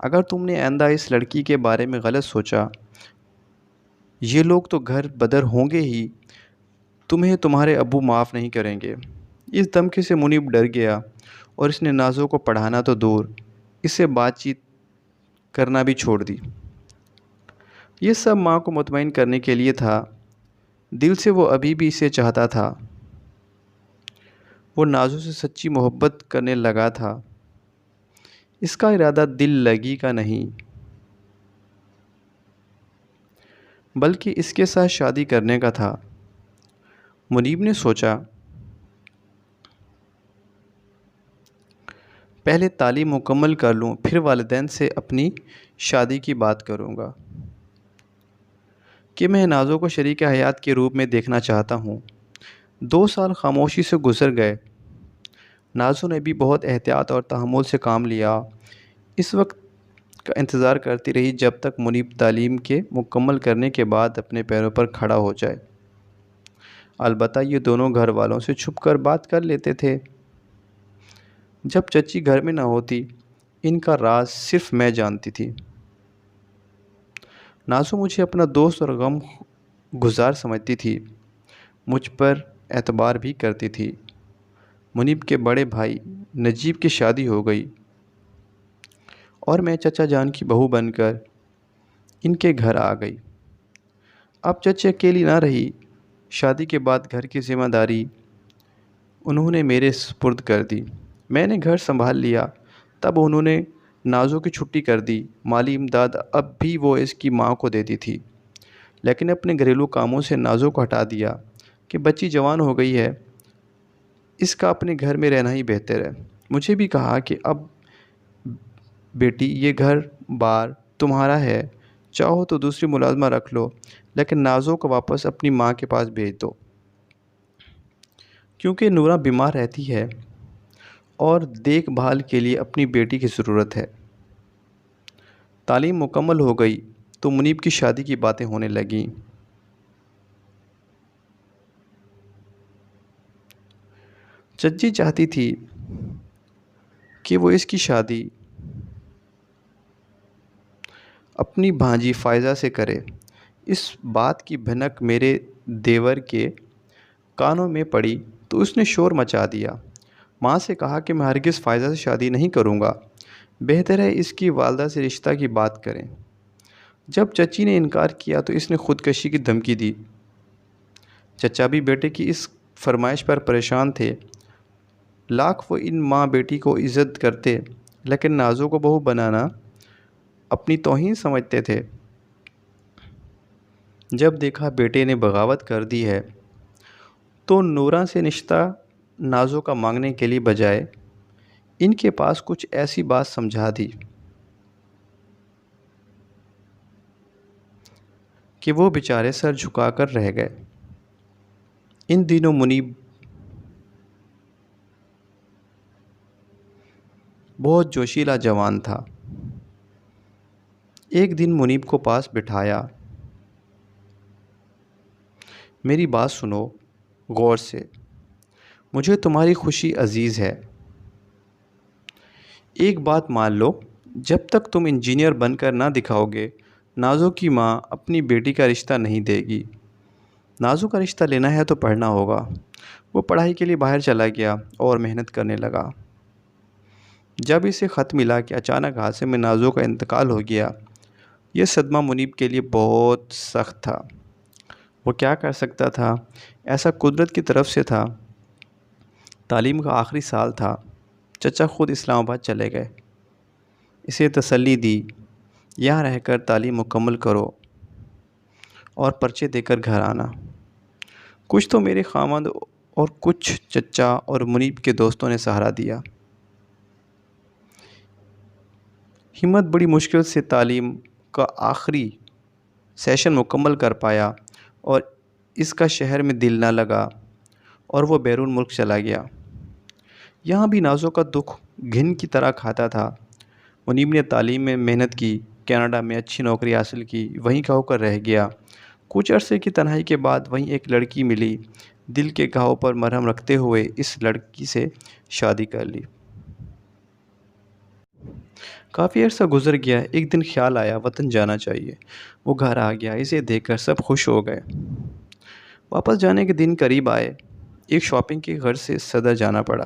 اگر تم نے آئندہ اس لڑکی کے بارے میں غلط سوچا، یہ لوگ تو گھر بدر ہوں گے ہی، تمہیں تمہارے ابو معاف نہیں کریں گے۔ اس دھمکی سے منیب ڈر گیا اور اس نے نازو کو پڑھانا تو دور، اس سے بات چیت کرنا بھی چھوڑ دی۔ یہ سب ماں کو مطمئن کرنے کے لیے تھا، دل سے وہ ابھی بھی اسے چاہتا تھا، وہ نازو سے سچی محبت کرنے لگا تھا۔ اس کا ارادہ دل لگی کا نہیں، بلکہ اس کے ساتھ شادی کرنے کا تھا۔ منیب نے سوچا، پہلے تعلیم مکمل کر لوں، پھر والدین سے اپنی شادی کی بات کروں گا، کہ میں نازو کو شریک حیات کے روپ میں دیکھنا چاہتا ہوں۔ 2 سال خاموشی سے گزر گئے۔ نازو نے بھی بہت احتیاط اور تحمل سے کام لیا، اس وقت کا انتظار کرتی رہی جب تک منیب تعلیم کے مکمل کرنے کے بعد اپنے پیروں پر کھڑا ہو جائے۔ البتہ یہ دونوں گھر والوں سے چھپ کر بات کر لیتے تھے۔ جب چچی گھر میں نہ ہوتی، ان کا راز صرف میں جانتی تھی۔ نازو مجھے اپنا دوست اور غم گزار سمجھتی تھی، مجھ پر اعتبار بھی کرتی تھی۔ منیب کے بڑے بھائی نجیب کی شادی ہو گئی اور میں چچا جان کی بہو بن کر ان کے گھر آ گئی۔ اب چچی اکیلی نہ رہی، شادی کے بعد گھر کی ذمہ داری انہوں نے میرے سپرد کر دی۔ میں نے گھر سنبھال لیا، تب انہوں نے نازو کی چھٹی کر دی۔ مالی امداد اب بھی وہ اس کی ماں کو دیتی تھی، لیکن اپنے گھریلو کاموں سے نازو کو ہٹا دیا کہ بچی جوان ہو گئی ہے، اس کا اپنے گھر میں رہنا ہی بہتر ہے۔ مجھے بھی کہا کہ اب بیٹی یہ گھر بار تمہارا ہے، چاہو تو دوسری ملازمہ رکھ لو، لیکن نازو کو واپس اپنی ماں کے پاس بھیج دو، کیونکہ نورہ بیمار رہتی ہے اور دیکھ بھال کے لیے اپنی بیٹی کی ضرورت ہے۔ تعلیم مکمل ہو گئی تو منیب کی شادی کی باتیں ہونے لگیں۔ چچی چاہتی تھی کہ وہ اس کی شادی اپنی بھانجی فائزہ سے کرے۔ اس بات کی بھنک میرے دیور کے کانوں میں پڑی تو اس نے شور مچا دیا۔ ماں سے کہا کہ میں ہرگز فائزہ سے شادی نہیں کروں گا، بہتر ہے اس کی والدہ سے رشتہ کی بات کریں۔ جب چچی نے انکار کیا تو اس نے خودکشی کی دھمکی دی۔ چچا بھی بیٹے کی اس فرمائش پر پریشان تھے۔ لاکھ وہ ان ماں بیٹی کو عزت کرتے، لیکن نازو کو بہو بنانا اپنی توہین سمجھتے تھے۔ جب دیکھا بیٹے نے بغاوت کر دی ہے تو نورہ سے رشتہ نازو کا مانگنے کے لیے بجائے ان کے پاس کچھ ایسی بات سمجھا دی کہ وہ بیچارے سر جھکا کر رہ گئے۔ ان دنوں منیب بہت جوشیلا جوان تھا۔ ایک دن منیب کو پاس بٹھایا، میری بات سنو غور سے، مجھے تمہاری خوشی عزیز ہے۔ ایک بات مان لو، جب تک تم انجینئر بن کر نہ دکھاؤ گے، نازو کی ماں اپنی بیٹی کا رشتہ نہیں دے گی۔ نازو کا رشتہ لینا ہے تو پڑھنا ہوگا۔ وہ پڑھائی کے لیے باہر چلا گیا اور محنت کرنے لگا۔ جب اسے خط ملا کہ اچانک حادثے میں نازو کا انتقال ہو گیا، یہ صدمہ منیب کے لیے بہت سخت تھا۔ وہ کیا کر سکتا تھا؟ ایسا قدرت کی طرف سے تھا۔ تعلیم کا آخری سال تھا، چچا خود اسلام آباد چلے گئے۔ اسے تسلی دی، یہاں رہ کر تعلیم مکمل کرو اور پرچے دے کر گھر آنا۔ کچھ تو میرے خامند اور کچھ چچا اور منیب کے دوستوں نے سہارا دیا۔ ہمت بڑی مشکل سے تعلیم کا آخری سیشن مکمل کر پایا اور اس کا شہر میں دل نہ لگا اور وہ بیرون ملک چلا گیا۔ یہاں بھی نازو کا دکھ گھن کی طرح کھاتا تھا۔ منیب نے تعلیم میں محنت کی، کینیڈا میں اچھی نوکری حاصل کی، وہیں کا ہو کر رہ گیا۔ کچھ عرصے کی تنہائی کے بعد وہیں ایک لڑکی ملی، دل کے گھاؤ پر مرہم رکھتے ہوئے اس لڑکی سے شادی کر لی۔ کافی عرصہ گزر گیا، ایک دن خیال آیا وطن جانا چاہیے۔ وہ گھر آ گیا، اسے دیکھ کر سب خوش ہو گئے۔ واپس جانے کے دن قریب آئے، ایک شاپنگ کے غرض سے صدر جانا پڑا۔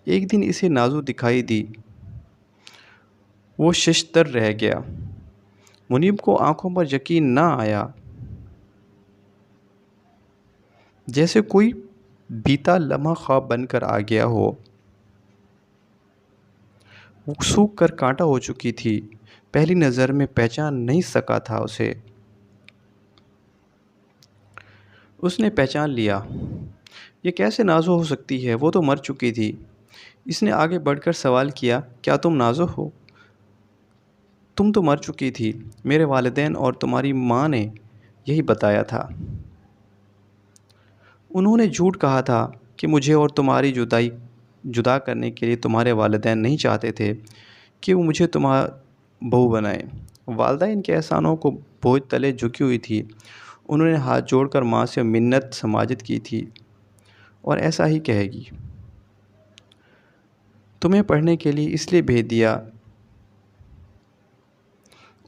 ایک دن اسے نازو دکھائی دی، وہ ششدر رہ گیا۔ منیب کو آنکھوں پر یقین نہ آیا، جیسے کوئی بیتا لمحہ خواب بن کر آ گیا ہو۔ وہ سوکھ کر کانٹا ہو چکی تھی، پہلی نظر میں پہچان نہیں سکا تھا اسے۔ اس نے پہچان لیا، یہ کیسے نازو ہو سکتی ہے، وہ تو مر چکی تھی۔ اس نے آگے بڑھ کر سوال کیا، کیا تم نازو ہو؟ تم تو مر چکی تھی، میرے والدین اور تمہاری ماں نے یہی بتایا تھا۔ انہوں نے جھوٹ کہا تھا کہ مجھے اور تمہاری جدا کرنے کے لیے تمہارے والدین نہیں چاہتے تھے کہ وہ مجھے تمہارا بہو بنائے۔ والدہ ان کے احسانوں کو بوجھ تلے جھکی ہوئی تھی۔ انہوں نے ہاتھ جوڑ کر ماں سے منت سماجت کی تھی اور ایسا ہی کہے گی۔ تمہیں پڑھنے کے لیے اس لیے بھیج دیا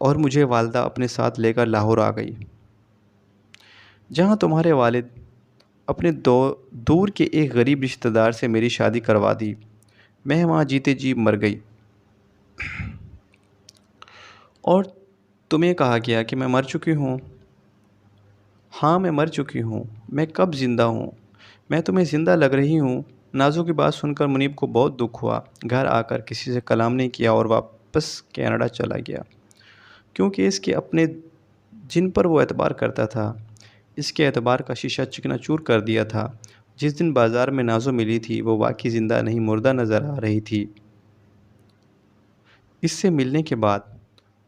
اور مجھے والدہ اپنے ساتھ لے کر لاہور آ گئی، جہاں تمہارے والد اپنے دور کے ایک غریب رشتہ دار سے میری شادی کروا دی۔ میں وہاں جیتے جی مر گئی اور تمہیں کہا گیا کہ میں مر چکی ہوں۔ ہاں میں مر چکی ہوں، میں کب زندہ ہوں؟ میں تمہیں زندہ لگ رہی ہوں۔ نازو کی بات سن کر منیب کو بہت دکھ ہوا۔ گھر آ کر کسی سے کلام نہیں کیا اور واپس کینیڈا چلا گیا، کیونکہ اس کے اپنے جن پر وہ اعتبار کرتا تھا، اس کے اعتبار کا شیشہ چکنا چور کر دیا تھا۔ جس دن بازار میں نازو ملی تھی، وہ واقعی زندہ نہیں مردہ نظر آ رہی تھی۔ اس سے ملنے کے بعد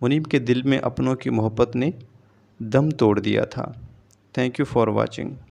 منیب کے دل میں اپنوں کی محبت نے دم توڑ دیا تھا۔ Thank you for watching.